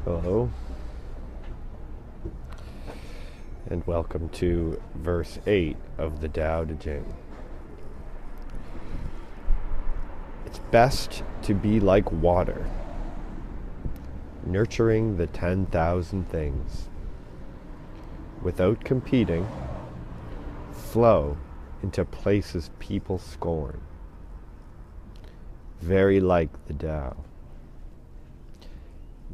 Hello, and welcome to verse 8 of the Tao Te Ching. It's best to be like water, nurturing the 10,000 things. Without competing, flow into places people scorn. Very like the Tao.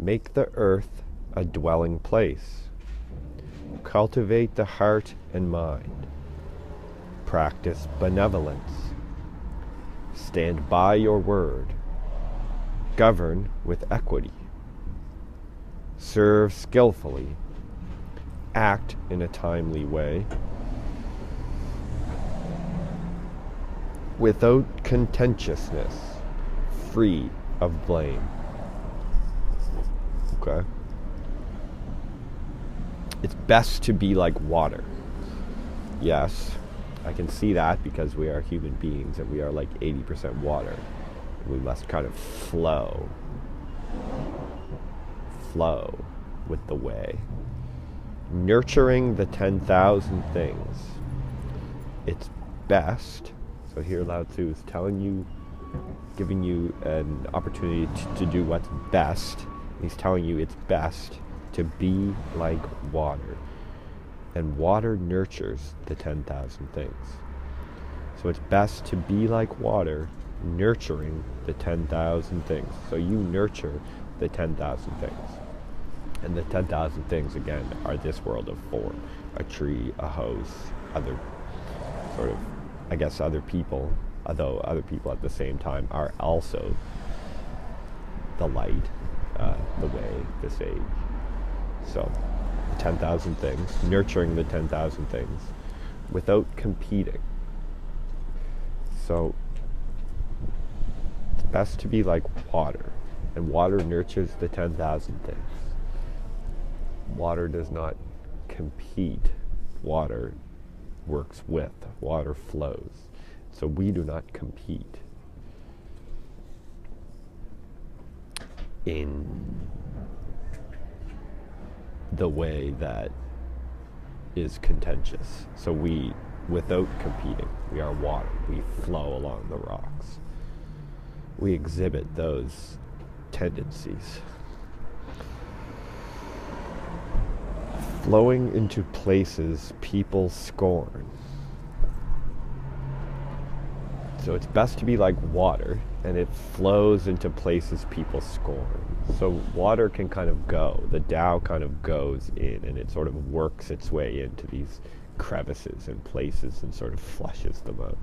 Make the earth a dwelling place. Cultivate the heart and mind. Practice benevolence. Stand by your word. Govern with equity. Serve skillfully. Act in a timely way. Without contentiousness. Free of blame. Okay. It's best to be like water. Yes, I can see that because we are human beings and we are like 80% water. We must kind of flow with the way. Nurturing the 10,000 things. It's best. So here Lao Tzu is telling you, giving you an opportunity to do what's best. He's telling you it's best to be like water. And water nurtures the 10,000 things. So it's best to be like water, nurturing the 10,000 things. So you nurture the 10,000 things. And the 10,000 things, again, are this world of form. A tree, a house, other sort of, I guess, other people. Although other people at the same time are also the light, the way, the sage. So, the 10,000 things, nurturing the 10,000 things without competing. So, it's best to be like water, and water nurtures the 10,000 things. Water does not compete. Water works with. Water flows. So we do not compete in the way that is contentious. So we, without competing, we are water. We flow along the rocks. We exhibit those tendencies. Flowing into places people scorn. So it's best to be like water, and it flows into places people scorn. So water can kind of go. The Tao kind of goes in, and it sort of works its way into these crevices and places and sort of flushes them out.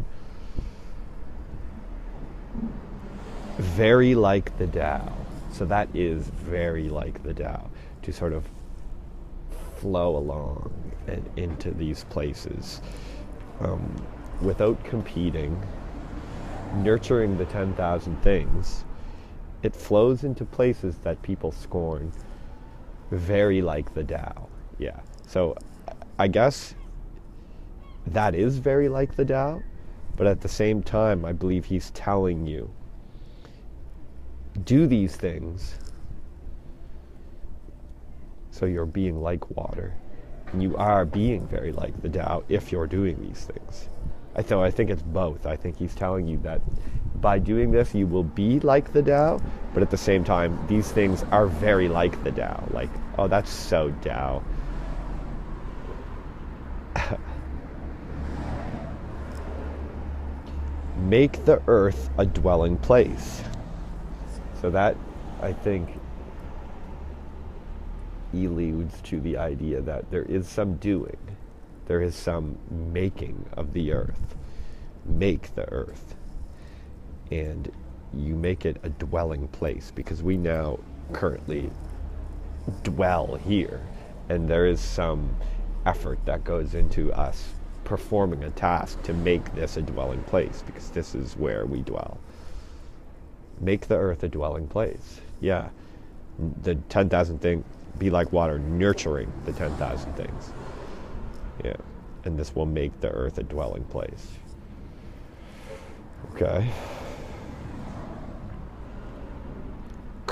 Very like the Tao. So that is very like the Tao, to sort of flow along and into these places without competing. Nurturing the 10,000 things, it flows into places that people scorn, very like the Tao. Yeah. So I guess that is very like the Tao, but at the same time, I believe he's telling you, do these things so you're being like water. And you are being very like the Tao if you're doing these things. So I think it's both. I think he's telling you that by doing this, you will be like the Tao, but at the same time, these things are very like the Tao. Like, oh, that's so Tao. Make the earth a dwelling place. So that, I think, alludes to the idea that there is some doing. There is some making of the earth. Make the earth. And you make it a dwelling place, because we now currently dwell here. And there is some effort that goes into us performing a task to make this a dwelling place, because this is where we dwell. Make the earth a dwelling place. Yeah. The 10,000 things, be like water, nurturing the 10,000 things. Yeah, and this will make the earth a dwelling place. Okay.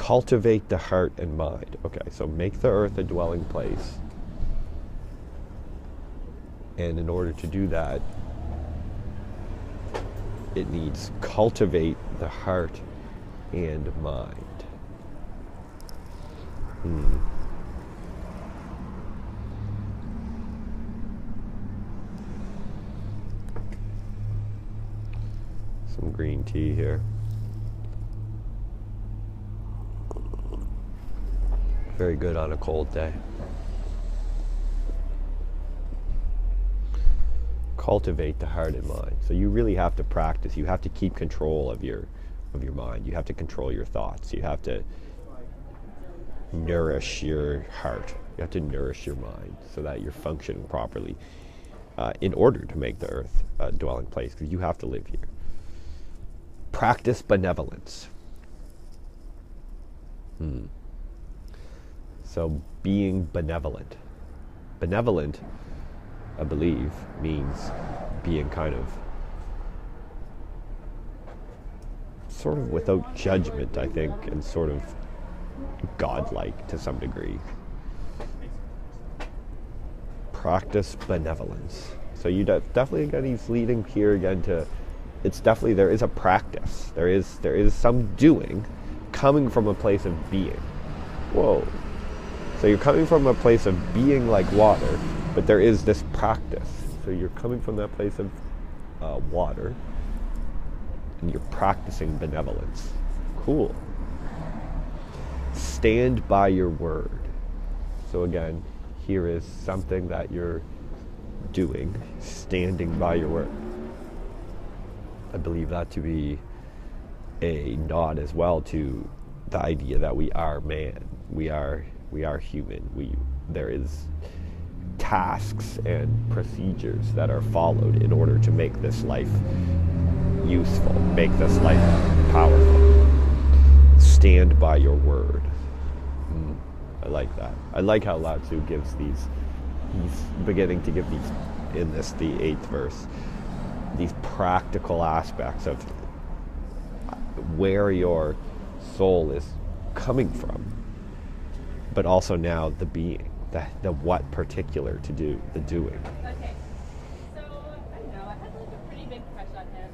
cultivate the heart and mind. Okay, so make the earth a dwelling place. And in order to do that, it needs cultivate the heart and mind. Some green tea here. Very good on a cold day. Cultivate the heart and mind. So you really have to practice. You have to keep control of your mind. You have to control your thoughts. You have to nourish your heart. You have to nourish your mind so that you're functioning properly in order to make the earth a dwelling place, because you have to live here. Practice benevolence. So being benevolent. Benevolent, I believe, means being kind of sort of without judgment, I think, and sort of godlike to some degree. Practice benevolence. So you definitely again, he's leading here again to, it's definitely, there is a practice. There is some doing coming from a place of being. Whoa. So you're coming from a place of being like water, but there is this practice. So you're coming from that place of water, and you're practicing benevolence. Cool. Stand by your word. So again, here is something that you're doing, standing by your word. I believe that to be a nod as well to the idea that we are man. We are human. There is tasks and procedures that are followed in order to make this life useful, make this life powerful. Stand by your word. I like that. I like how Lao Tzu gives these, he's beginning to give these, in this, the 8th verse, these practical aspects of where your soul is coming from, but also now the being, the what particular to do, the doing. Okay, so I don't know, I had like a pretty big crush on him.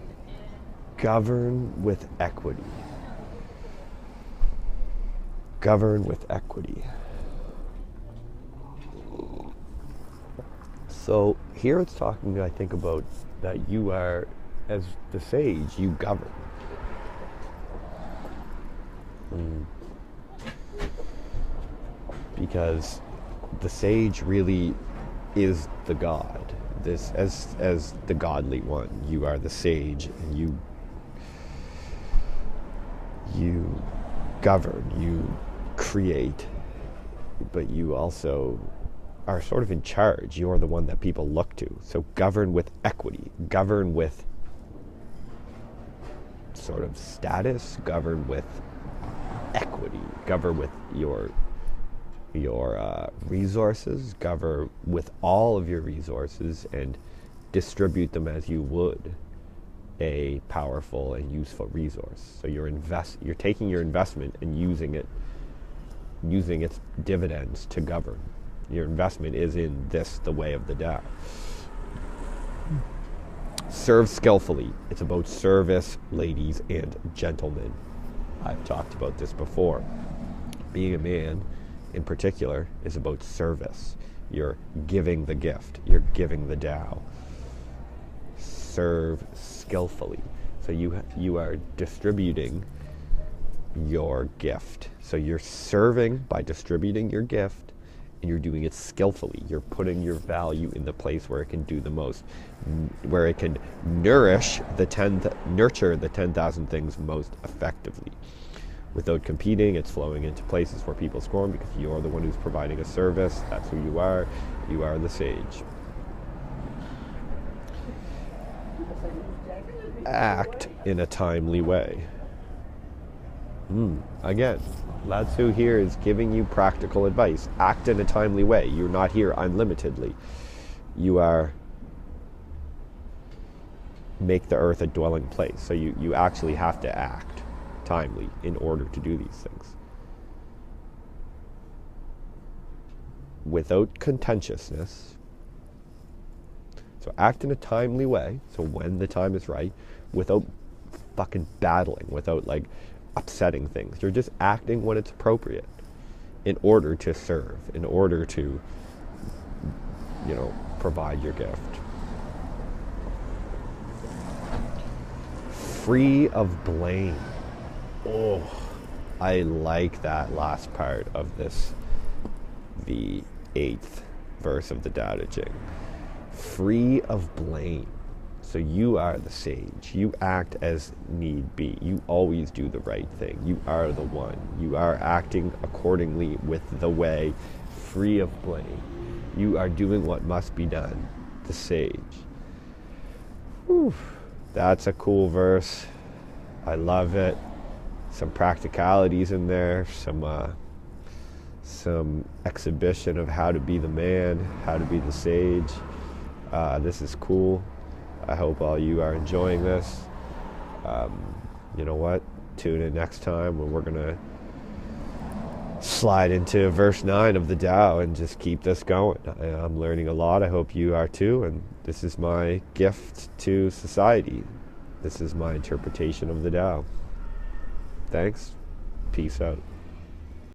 Govern with equity. Govern with equity. So here it's talking, I think, about that you are, as the sage, you govern. Because the sage really is the god. This as the godly one. You are the sage, and you govern, you create, but you also are sort of in charge. You're the one that people look to. So govern with equity, govern with sort of status, govern with equity, govern with your resources, govern with all of your resources and distribute them as you would a powerful and useful resource. So you're taking your investment and using its dividends to govern. Your investment is in this, the way of the Tao. Serve skillfully. It's about service, ladies and gentlemen. I've talked about this before. Being a man, in particular, is about service. You're giving the gift. You're giving the Tao. Serve skillfully. So you are distributing your gift. So you're serving by distributing your gift, and you're doing it skillfully. You're putting your value in the place where it can do the most, where it can nurture the 10,000 things most effectively. Without competing, it's flowing into places where people scorn, because you're the one who's providing a service. That's who you are. You are the sage. Act in a timely way. Again, Lao Tzu here is giving you practical advice. Act in a timely way. You're not here unlimitedly. You are make the earth a dwelling place. So you actually have to act timely in order to do these things. without contentiousness. So act in a timely way, so when the time is right, without fucking battling, without like upsetting things. You're just acting when it's appropriate in order to serve, in order to, provide your gift. Free of blame. Oh, I like that last part of this, the 8th verse of the Tao Te Ching. Free of blame. So you are the sage. You act as need be. You always do the right thing. You are the one. You are acting accordingly with the way, free of blame. You are doing what must be done. The sage. Whew. That's a cool verse. I love it. Some practicalities in there. Some exhibition of how to be the man, how to be the sage. This is cool. I hope all you are enjoying this. You know what? Tune in next time when we're going to slide into verse 9 of the Tao and just keep this going. I'm learning a lot. I hope you are too. And this is my gift to society. This is my interpretation of the Tao. Thanks. Peace out.